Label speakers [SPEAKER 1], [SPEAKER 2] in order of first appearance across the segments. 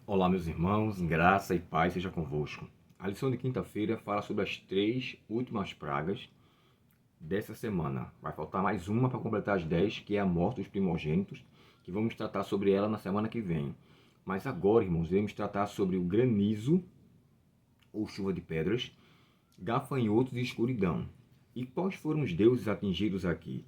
[SPEAKER 1] Olá, meus irmãos, graça e paz seja convosco. A lição de quinta-feira fala sobre as 3 últimas pragas dessa semana. Vai faltar mais uma para completar as 10, que é a morte dos primogênitos, que vamos tratar sobre ela na semana que vem. Mas agora, irmãos, iremos tratar sobre o granizo, ou chuva de pedras, gafanhotos e escuridão. E quais foram os deuses atingidos aqui?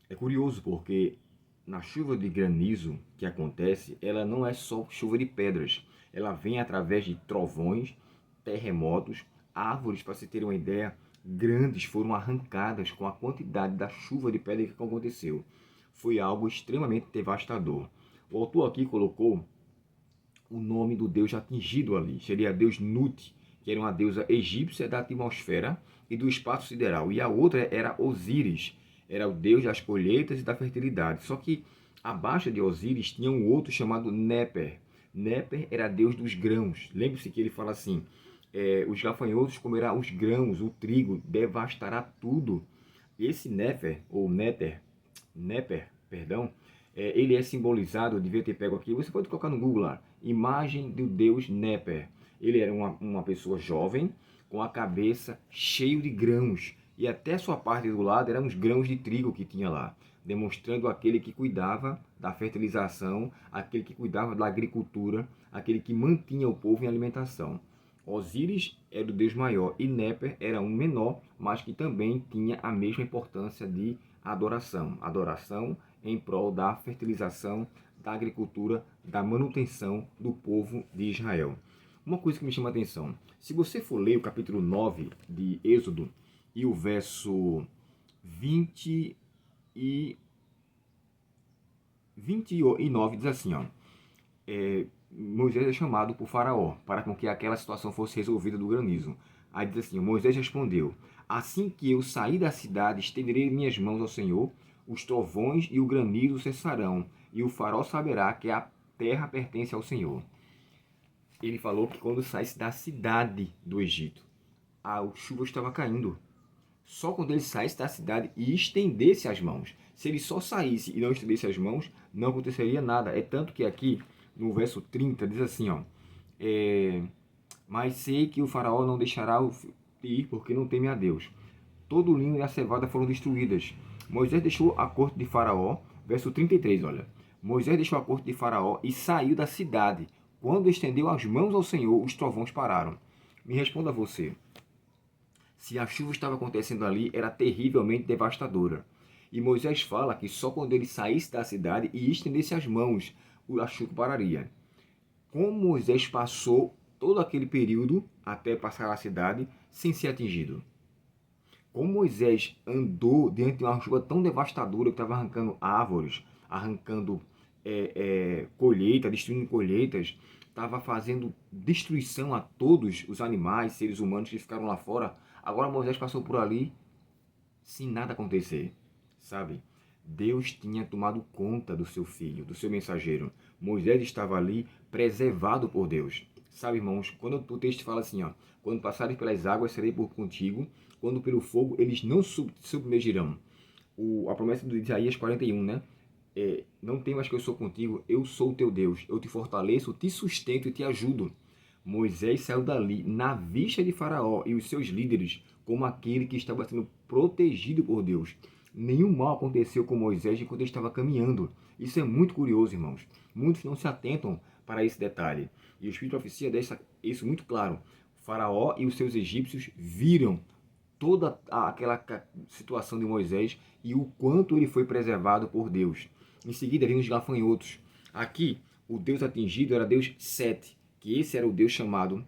[SPEAKER 1] É curioso porque na chuva de granizo que acontece, ela não é só chuva de pedras. Ela vem através de trovões, terremotos, árvores, para se ter uma ideia, grandes foram arrancadas com a quantidade da chuva de pedra que aconteceu. Foi algo extremamente devastador. O autor aqui colocou o nome do deus atingido ali. Seria deus Nut, que era uma deusa egípcia da atmosfera e do espaço sideral. E a outra era Osíris, era o deus das colheitas e da fertilidade. Só que abaixo de Osíris tinha um outro chamado Néper. Néper era deus dos grãos. Lembre-se que ele fala assim, os gafanhotos comerão os grãos, o trigo, devastará tudo. Esse Néfer, ou Néper, perdão, ele é simbolizado, eu devia ter pego aqui, você pode colocar no Google lá, imagem do deus Néper. Ele era uma pessoa jovem, com a cabeça cheia de grãos, e até sua parte do lado eram os grãos de trigo que tinha lá, demonstrando aquele que cuidava da fertilização, aquele que cuidava da agricultura, aquele que mantinha o povo em alimentação. Osíris era o deus maior e Néper era um menor, mas que também tinha a mesma importância de adoração. Adoração em prol da fertilização, da agricultura, da manutenção do povo de Israel. Uma coisa que me chama a atenção, se você for ler o capítulo 9 de Êxodo e o verso 20 e 29 diz assim, ó, Moisés é chamado por Faraó para com que aquela situação fosse resolvida do granizo. Aí diz assim, Moisés respondeu, assim que eu sair da cidade, estenderei minhas mãos ao Senhor, os trovões e o granizo cessarão, e o Faraó saberá que a terra pertence ao Senhor. Ele falou que quando saísse da cidade do Egito, a chuva estava caindo. Só quando ele saísse da cidade e estendesse as mãos. Se ele só saísse e não estendesse as mãos, não aconteceria nada. É tanto que aqui, no verso 30, diz assim, ó, mas sei que o faraó não deixará o ir, porque não teme a Deus. Todo o linho e a cevada foram destruídas. Moisés deixou a corte de Faraó, verso 33, olha. Moisés deixou a corte de Faraó e saiu da cidade. Quando estendeu as mãos ao Senhor, os trovões pararam. Me responda você. Se a chuva estava acontecendo ali, era terrivelmente devastadora. E Moisés fala que só quando ele saísse da cidade e estendesse as mãos, a chuva pararia. Como Moisés passou todo aquele período até passar a cidade sem ser atingido? Como Moisés andou diante de uma chuva tão devastadora que estava arrancando árvores, arrancando colheita, destruindo colheitas, estava fazendo destruição a todos os animais, seres humanos que ficaram lá fora. Agora Moisés passou por ali sem nada acontecer, sabe? Deus tinha tomado conta do seu filho, do seu mensageiro. Moisés estava ali preservado por Deus. Sabe, irmãos, quando o texto fala assim, ó, quando passares pelas águas, serei por contigo, quando pelo fogo, eles não submergirão. A promessa de Isaías 41, né? Não temas que eu sou contigo, eu sou o teu Deus, eu te fortaleço, te sustento e te ajudo. Moisés saiu dali na vista de Faraó e os seus líderes como aquele que estava sendo protegido por Deus. Nenhum mal aconteceu com Moisés enquanto ele estava caminhando. Isso é muito curioso, irmãos. Muitos não se atentam para esse detalhe. E o Espírito de Profecia deixa isso muito claro. Faraó e os seus egípcios viram toda aquela situação de Moisés e o quanto ele foi preservado por Deus. Em seguida, vem os gafanhotos. Aqui, o Deus atingido era Deus Sete, que esse era o Deus chamado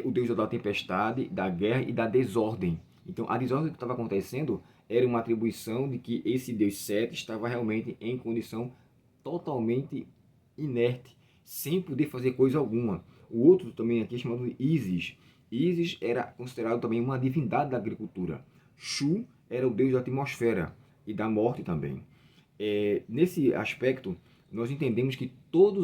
[SPEAKER 1] o Deus da tempestade, da guerra e da desordem. Então, a desordem que estava acontecendo era uma atribuição de que esse Deus Sete estava realmente em condição totalmente inerte, sem poder fazer coisa alguma. O outro também aqui é chamado Ísis. Ísis era considerado também uma divindade da agricultura. Shu era o deus da atmosfera e da morte também. Nesse aspecto, nós entendemos que todo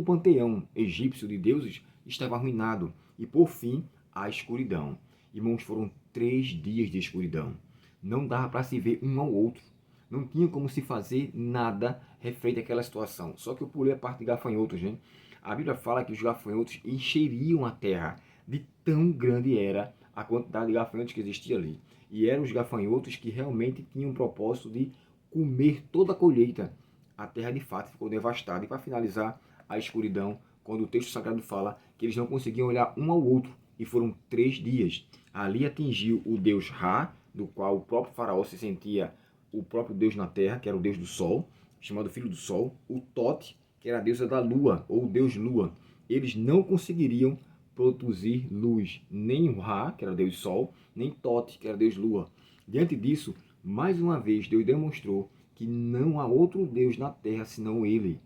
[SPEAKER 1] o panteão egípcio de deuses estava arruinado. E, por fim, a escuridão. Irmãos, foram 3 dias de escuridão. Não dava para se ver um ao outro. Não tinha como se fazer nada referente àquela situação. Só que eu pulei a parte de gafanhotos, né? A Bíblia fala que os gafanhotos encheriam a terra, de tão grande era a quantidade de gafanhotos que existia ali. E eram os gafanhotos que realmente tinham o propósito de comer toda a colheita. A terra de fato ficou devastada. E para finalizar, a escuridão, quando o texto sagrado fala que eles não conseguiam olhar um ao outro, e foram 3 dias. Ali atingiu o deus Ra, do qual o próprio faraó se sentia o próprio deus na terra, que era o deus do sol, chamado filho do sol, o Tote, que era a deusa da lua, ou o deus lua. Eles não conseguiriam produzir luz, nem o Ra, que era o deus sol, nem Tote, que era o deus lua. Diante disso, mais uma vez, Deus demonstrou que não há outro deus na terra senão ele.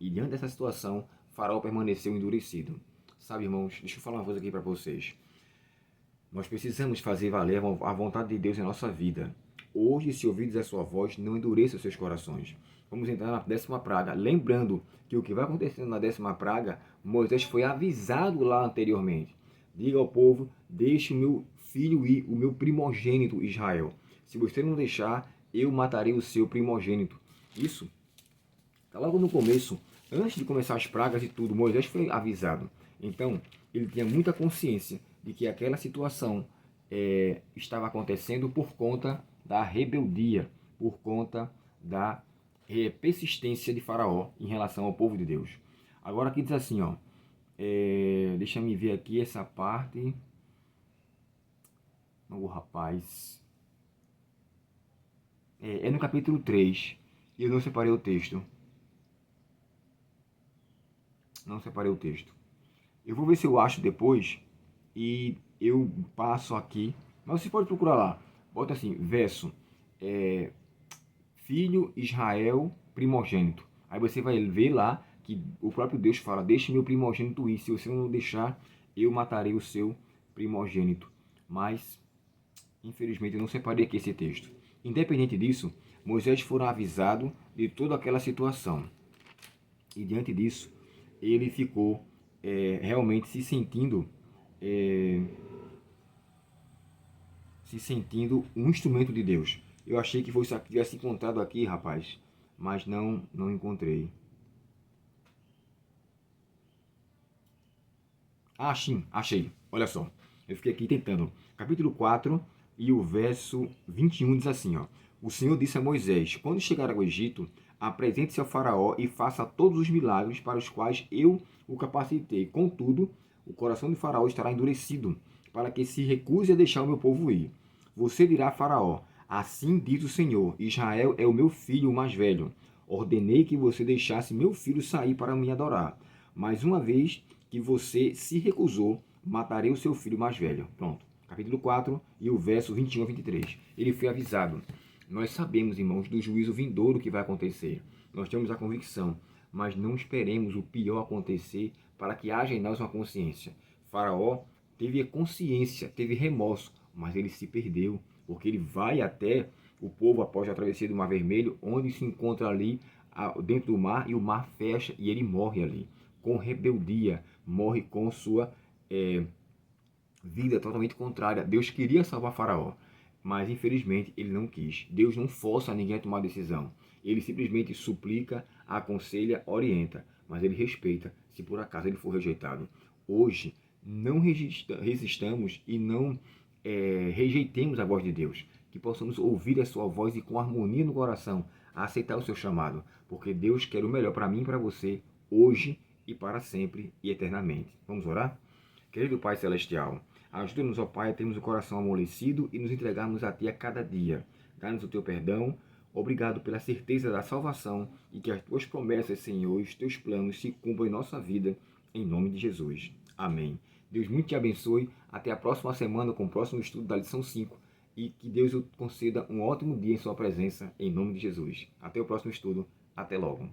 [SPEAKER 1] E diante dessa situação, Faraó permaneceu endurecido. Sabe, irmãos, deixa eu falar uma coisa aqui para vocês. Nós precisamos fazer valer a vontade de Deus em nossa vida. Hoje, se ouvirdes a sua voz, não endureça os seus corações. Vamos entrar na 10ª praga. Lembrando que o que vai acontecendo na 10ª praga, Moisés foi avisado lá anteriormente. Diga ao povo, deixe o meu filho ir, o meu primogênito Israel. Se você não deixar, eu matarei o seu primogênito. Isso está logo no começo. Antes de começar as pragas e tudo, Moisés foi avisado. Então, ele tinha muita consciência de que aquela situação estava acontecendo por conta da rebeldia, por conta da persistência de Faraó em relação ao povo de Deus. Agora aqui diz assim, ó, deixa me ver aqui essa parte. O rapaz. É no capítulo 3, e eu não separei o texto. Não separei o texto. Eu vou ver se eu acho depois e eu passo aqui. Mas você pode procurar lá. Bota assim, verso, filho Israel primogênito. Aí você vai ver lá que o próprio Deus fala, deixe meu primogênito ir. Se você não deixar, eu matarei o seu primogênito. Mas, infelizmente, eu não separei aqui esse texto. Independente disso, Moisés foi avisado de toda aquela situação. E diante disso, ele ficou realmente se sentindo um instrumento de Deus. Eu achei que fosse tivesse encontrado aqui, rapaz, mas não encontrei. Ah, sim, achei. Olha só. Eu fiquei aqui tentando. Capítulo 4 e o verso 21 diz assim, ó. O Senhor disse a Moisés, quando chegar ao Egito, apresente-se ao faraó e faça todos os milagres para os quais eu o capacitei. Contudo, o coração de faraó estará endurecido, para que se recuse a deixar o meu povo ir. Você dirá a faraó, assim diz o Senhor, Israel é o meu filho mais velho. Ordenei que você deixasse meu filho sair para me adorar. Mas uma vez que você se recusou, matarei o seu filho mais velho. Pronto. Capítulo 4 e o verso 21 a 23. Ele foi avisado. Nós sabemos, irmãos, do juízo vindouro que vai acontecer. Nós temos a convicção, mas não esperemos o pior acontecer para que haja em nós uma consciência. Faraó teve consciência, teve remorso, mas ele se perdeu, porque ele vai até o povo após a travessia do Mar Vermelho, onde se encontra ali dentro do mar, e o mar fecha e ele morre ali, com rebeldia, morre com sua vida totalmente contrária. Deus queria salvar Faraó, mas infelizmente ele não quis. Deus não força ninguém a tomar decisão. Ele simplesmente suplica, aconselha, orienta, mas ele respeita se por acaso ele for rejeitado. Hoje, não resistamos e não rejeitemos a voz de Deus. Que possamos ouvir a sua voz e com harmonia no coração aceitar o seu chamado, porque Deus quer o melhor para mim e para você, hoje e para sempre e eternamente. Vamos orar? Querido Pai Celestial, ajuda-nos, ó Pai, a termos o coração amolecido e nos entregarmos a Ti a cada dia. Dá-nos o Teu perdão. Obrigado pela certeza da salvação e que as Tuas promessas, Senhor, e os Teus planos se cumpram em nossa vida, em nome de Jesus. Amém. Deus muito te abençoe. Até a próxima semana com o próximo estudo da lição 5 e que Deus o conceda um ótimo dia em sua presença, em nome de Jesus. Até o próximo estudo. Até logo.